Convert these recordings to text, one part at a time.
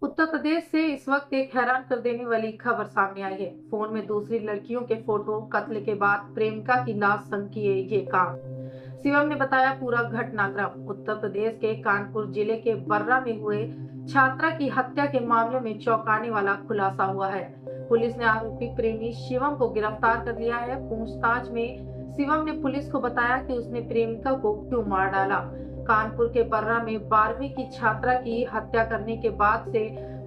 उत्तर प्रदेश से इस वक्त एक हैरान कर देने वाली खबर सामने आई है। फोन में दूसरी लड़कियों के फोटो, कत्ल के बाद प्रेमिका की लाश संग किए ये काम। शिवम ने बताया पूरा घटनाक्रम। उत्तर प्रदेश के कानपुर जिले के बर्रा में हुए छात्रा की हत्या के मामले में चौंकाने वाला खुलासा हुआ है। पुलिस ने आरोपी प्रेमी शिवम को गिरफ्तार कर लिया है। पूछताछ में शिवम ने पुलिस को बताया कि उसने प्रेमिका को क्यों मार डाला। कानपुर के बर्रा में 12वीं की छात्रा की हत्या करने के बाद से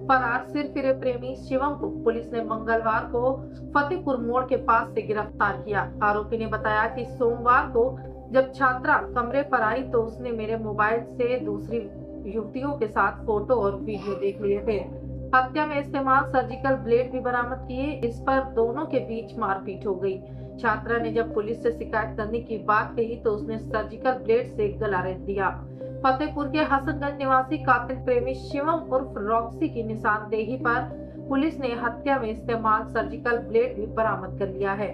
फरार सिरफिरे प्रेमी शिवम को पुलिस ने मंगलवार को फतेहपुर मोड़ के पास से गिरफ्तार किया। आरोपी ने बताया कि सोमवार को जब छात्रा कमरे पर आई तो उसने मेरे मोबाइल से दूसरी युवतियों के साथ फोटो और वीडियो देख लिए थे। हत्या में इस्तेमाल सर्जिकल ब्लेड भी बरामद किए। इस पर दोनों के बीच मारपीट हो गई। छात्रा ने जब पुलिस से शिकायत करने की बात कही तो उसने सर्जिकल ब्लेड से गला रेत दिया। फतेहपुर के हसनगंज निवासी कातिल प्रेमी शिवम उर्फ रॉक्सी की निशानदेही पर पुलिस ने हत्या में इस्तेमाल सर्जिकल ब्लेड भी बरामद कर लिया है।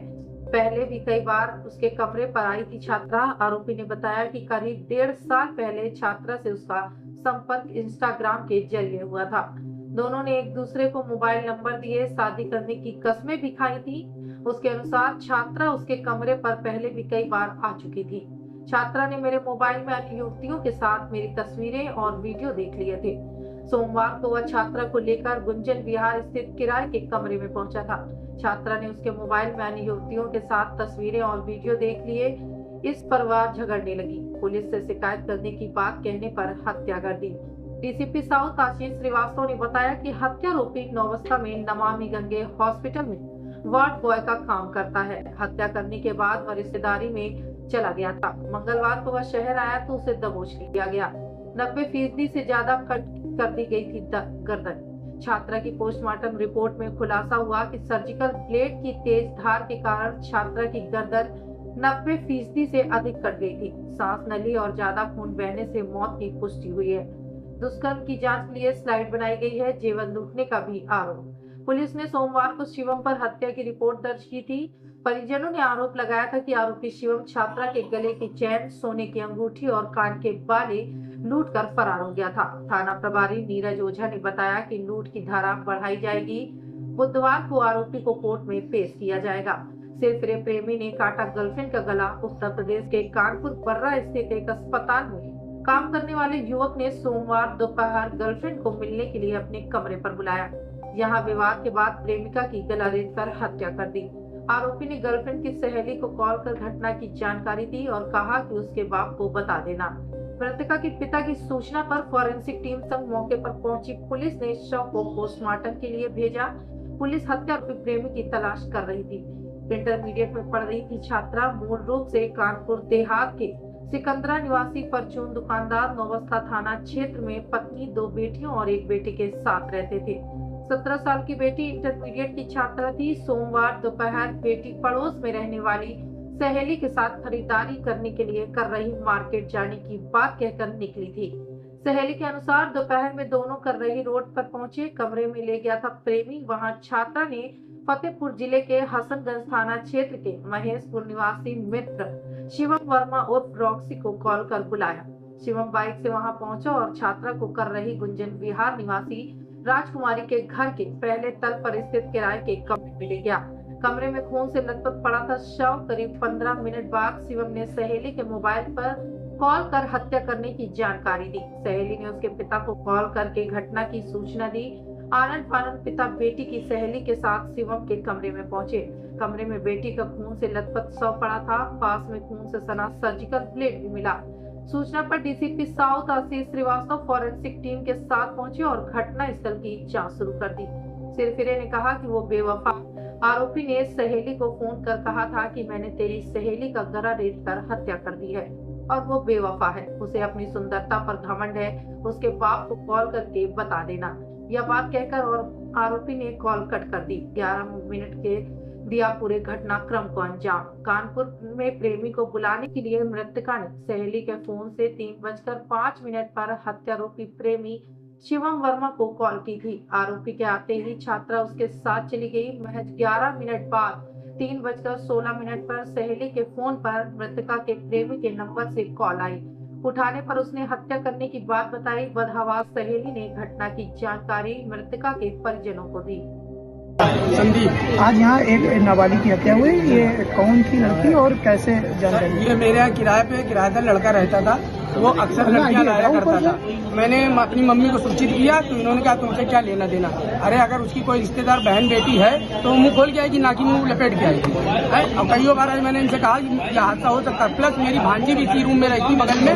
पहले भी कई बार उसके कमरे पर आई थी छात्रा। आरोपी ने बताया कि करीब 1.5 साल पहले छात्रा से उसका संपर्क इंस्टाग्राम के जरिए हुआ था। दोनों ने एक दूसरे को मोबाइल नंबर दिए, शादी करने की कस्में भी खाई थी। उसके अनुसार छात्रा उसके कमरे पर पहले भी कई बार आ चुकी थी। छात्रा ने मेरे मोबाइल में अन्य युवतियों के साथ मेरी तस्वीरें और वीडियो देख लिए थे। सोमवार को वह छात्रा को लेकर गुंजन विहार स्थित किराए के कमरे में पहुंचा था। छात्रा ने उसके मोबाइल में अन्य युवतियों के साथ तस्वीरें और वीडियो देख लिए। इस पर वह झगड़ने लगी। पुलिस से शिकायत करने की बात कहने पर हत्या कर दी। डीसीपी साउथ आशीष श्रीवास्तव ने बताया कि हत्यारोपी नौवस्था में नमामि गंगे हॉस्पिटल में वार्ड बॉय का काम करता है। हत्या करने के बाद वह रिश्तेदारी में चला गया था। मंगलवार को वह शहर आया तो उसे दबोच लिया गया। 90% से ज्यादा कट कर दी गई थी गर्दन। छात्रा की पोस्टमार्टम रिपोर्ट में खुलासा हुआ कि सर्जिकल ब्लेड की तेज धार के कारण छात्रा की गर्दन 90% से अधिक कट गई थी। सांस नली और ज्यादा खून बहने से मौत की पुष्टि हुई है। दुष्कर्म की जांच के लिए स्लाइड बनाई गई है। जीवन लूटने का भी आरोप। पुलिस ने सोमवार को शिवम पर हत्या की रिपोर्ट दर्ज की थी। परिजनों ने आरोप लगाया था कि आरोपी शिवम छात्रा के गले की चैन, सोने की अंगूठी और कान के बाले लूट कर फरार हो गया था। थाना प्रभारी नीरज ओझा ने बताया कि लूट की धारा बढ़ाई जाएगी। बुधवार को आरोपी को कोर्ट में पेश किया जाएगा। सिरफिरे प्रेमी ने काटा गर्लफ्रेंड का गला। उत्तर प्रदेश के कानपुर बर्रा स्थित एक अस्पताल में काम करने वाले युवक ने सोमवार दोपहर गर्लफ्रेंड को मिलने के लिए अपने कमरे पर बुलाया। यहाँ विवाद के बाद प्रेमिका की गला रेत कर हत्या कर दी। आरोपी ने गर्लफ्रेंड की सहेली को कॉल कर घटना की जानकारी दी और कहा कि उसके बाप को बता देना। मृतका के पिता की सूचना पर फॉरेंसिक टीम संग मौके पर पहुंची। पुलिस ने शव को पोस्टमार्टम के लिए भेजा। पुलिस हत्यारोपी प्रेमी की तलाश कर रही थी। इंटरमीडिएट में पढ़ रही थी छात्रा। मूल रूप से कानपुर देहात के सिकंदरा निवासी परचून दुकानदार नौवस्था थाना क्षेत्र में पत्नी, 2 बेटियों और एक बेटे के साथ रहते थे। 17 साल की बेटी इंटरमीडिएट की छात्रा थी। सोमवार दोपहर बेटी पड़ोस में रहने वाली सहेली के साथ खरीदारी करने के लिए कर रही मार्केट जाने की बात कहकर निकली थी। सहेली के अनुसार दोपहर में दोनों कर रही रोड पर पहुंचे। कमरे में ले गया था प्रेमी। वहां छात्रा ने फतेहपुर जिले के हसनगंज थाना क्षेत्र के महेशपुर निवासी मित्र शिवम वर्मा उर्फ रॉक्सी को कॉल कर बुलाया। शिवम बाइक से वहां पहुंचा और छात्रा को कर रही गुंजन विहार निवासी राजकुमारी के घर के पहले तल पर स्थित किराए के कमरे में ले गया। कमरे में खून से लथपथ पड़ा था शव। करीब 15 मिनट बाद शिवम ने सहेली के मोबाइल पर कॉल कर हत्या करने की जानकारी दी। सहेली ने उसके पिता को कॉल करके घटना की सूचना दी। आनंद फानंद पिता बेटी की सहेली के साथ शिवम के कमरे में पहुंचे। कमरे में बेटी का खून से लथपथ शव पड़ा था। पास में खून से सना सर्जिकल ब्लेड भी मिला। सूचना पर डीसीपी साउथ आशीष श्रीवास्तव फॉरेंसिक टीम के साथ पहुंचे और घटना स्थल की जांच शुरू कर दी। सिरफिरे ने कहा कि वो बेवफा। आरोपी ने सहेली को फोन कर कहा था कि मैंने तेरी सहेली का गला रेत कर हत्या कर दी है और वो बेवफा है। उसे अपनी सुंदरता पर घमंड है। उसके बाप को कॉल करके बता देना। यह बात कहकर और आरोपी ने कॉल कट कर दी। 11 मिनट के दिया पूरे घटनाक्रम को अंजाम। कानपुर में प्रेमी को बुलाने के लिए मृतका ने सहेली के फोन से 3:05 पर हत्यारोपी प्रेमी शिवम वर्मा को कॉल की थी। आरोपी के आते ही छात्रा उसके साथ चली गई। महज 11 मिनट बाद 3:16 पर सहेली के फोन पर मृतका के प्रेमी के नंबर से कॉल आई। उठाने पर उसने हत्या करने की बात बताई। बदहवास सहेली ने घटना की जानकारी मृतका के परिजनों को दी। संदीप, आज यहाँ एक नाबालिग की हत्या हुई, ये कौन थी लड़की और कैसे जानकारी? ये मेरे यहाँ किराए पे किराएदार लड़का रहता था, वो अक्सर लड़कियां लाया करता था। मैंने अपनी मम्मी को सूचित किया तो इन्होंने कहा तुमसे क्या लेना देना। अरे अगर उसकी कोई रिश्तेदार बहन बेटी है तो मुंह खोल के आएगी, ना कि मुंह लपेट के आएगी। और कई बार मैंने इनसे कहा कि हादसा हो सकता है। प्लस मेरी भांजी भी थी रूम में रहती बगल में,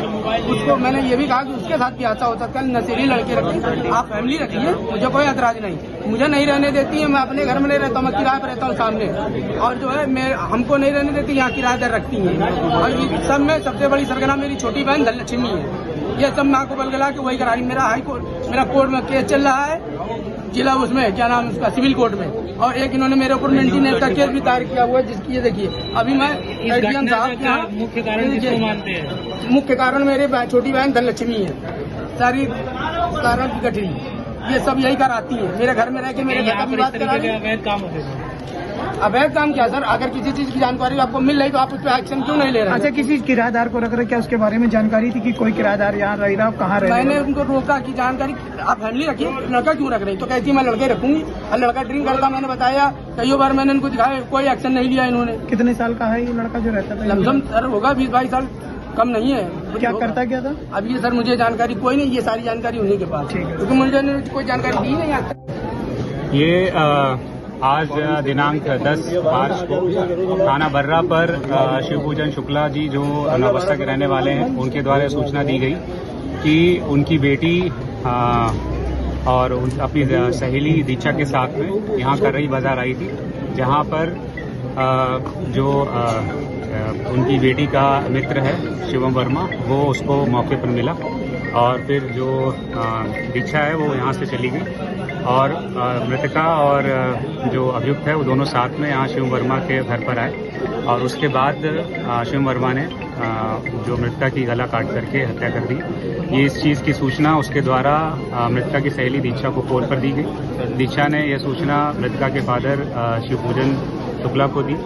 उसको मैंने ये भी कहा कि उसके साथ भी हादसा हो सकता है। नशेली लड़के रखिए, आप फैमिली रखिए, मुझे कोई एतराज नहीं। मुझे नहीं रहने देती है, मैं अपने घर में नहीं रहता हूँ, मैं किराए पर रहता हूँ सामने। और जो है मैं हमको नहीं रहने देती, यहाँ किराएदार रखती है। और सब में सबसे बड़ी सरगना मेरी छोटी बहन धनलक्ष्मी है। ये सब माँ को बलगला के वही करा रही। मेरा हाई कोर्ट, मेरा कोर्ट में केस चल रहा है, जिला उसमें क्या नाम उसका सिविल कोर्ट में। और एक इन्होंने मेरे ऊपर मेंटेनेंस का केस भी दायर किया हुआ है, जिसकी ये देखिए अभी मैं एडीएम साहब मुख्य कारण किसको मानते हैं? मुख्य कारण मेरे छोटी बहन धनलक्ष्मी है। सारी कारण की गठरी ये सब यही कराती है। मेरे घर में रह के मेरे घर का भी बात करा रही है। अवैध काम होते हैं। अवैध काम क्या सर? अगर किसी चीज की जानकारी आपको मिल रही तो आप उस पर एक्शन क्यों नहीं ले रहे? अच्छा, किसी किराएदार को रख रहे, क्या उसके बारे में जानकारी थी कि कोई किराएदार यहाँ रह रहा, कहाँ रह रहा? मैंने उनको रोका कि जानकारी आप फैमिली रखिए, लड़का क्यों रख रही? तो कहती मैं लड़के रखूंगी। और लड़का ड्रिंक करता, मैंने बताया कई बार, मैंने इनको दिखाया, कोई एक्शन नहीं लिया इन्होंने। कितने साल का है ये लड़का जो रहता था? लमसम सर होगा 20-22 साल, कम नहीं है। क्या करता क्या था? अब ये सर मुझे जानकारी कोई नहीं, ये सारी जानकारी उन्हीं के पास, क्योंकि मुझे कोई जानकारी दी नहीं आता। ये आज दिनांक 10 मार्च को थाना बर्रा पर शिवपूजन शुक्ला जी जो नवबस्ता के रहने वाले हैं, उनके द्वारा सूचना दी गई कि उनकी बेटी और अपनी सहेली दीक्षा के साथ में यहाँ करई बाजार आई थी, जहाँ पर जो उनकी बेटी का मित्र है शिवम वर्मा, वो उसको मौके पर मिला। और फिर जो दीक्षा है वो यहाँ से चली गई और मृतका और जो अभियुक्त है वो दोनों साथ में यहाँ शिवम वर्मा के घर पर आए। और उसके बाद शिवम वर्मा ने जो मृतका की गला काट करके हत्या कर दी। ये इस चीज़ की सूचना उसके द्वारा मृतका की सहेली दीक्षा को फोन पर दी गई। दीक्षा ने यह सूचना मृतका के फादर शिवपूजन शुक्ला को दी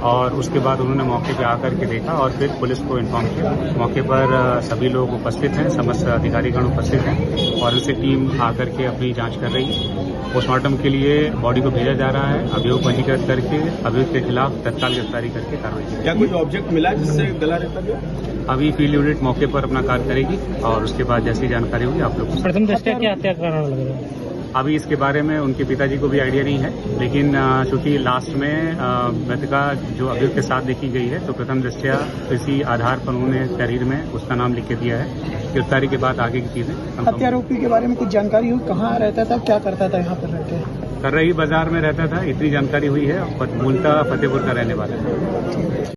और उसके बाद उन्होंने मौके पर आकर के देखा और फिर पुलिस को इन्फॉर्म किया। मौके पर सभी लोग उपस्थित हैं, समस्त अधिकारीगण उपस्थित हैं और उनसे टीम आकर के अपनी जांच कर रही है। पोस्टमार्टम के लिए बॉडी को भेजा जा रहा है। अभियोग पंजीकृत करके अभियुक्त के खिलाफ तत्काल गिरफ्तारी करके कार्रवाई की। क्या कोई ऑब्जेक्ट मिला जिससे गला रहता गया? अभी फील्ड यूनिट मौके पर अपना कार्य करेगी और उसके बाद जैसी जानकारी होगी आप लोग। प्रथम दृष्टया क्या हत्या कारण लग रहा है? अभी इसके बारे में उनके पिताजी को भी आइडिया नहीं है, लेकिन चूंकि लास्ट में मृतका जो अभियुक्त के साथ देखी गई है तो प्रथम दृष्टया इसी आधार पर उन्होंने शरीर में उसका नाम लिख के दिया है। गिरफ्तारी के बाद आगे की चीजें। हत्यारोपी के बारे में कुछ जानकारी हुई? कहाँ रहता था, क्या करता था यहाँ पर रहते? करई बाजार में रहता था, इतनी जानकारी हुई है। मूलतः फतेहपुर का रहने वाला है।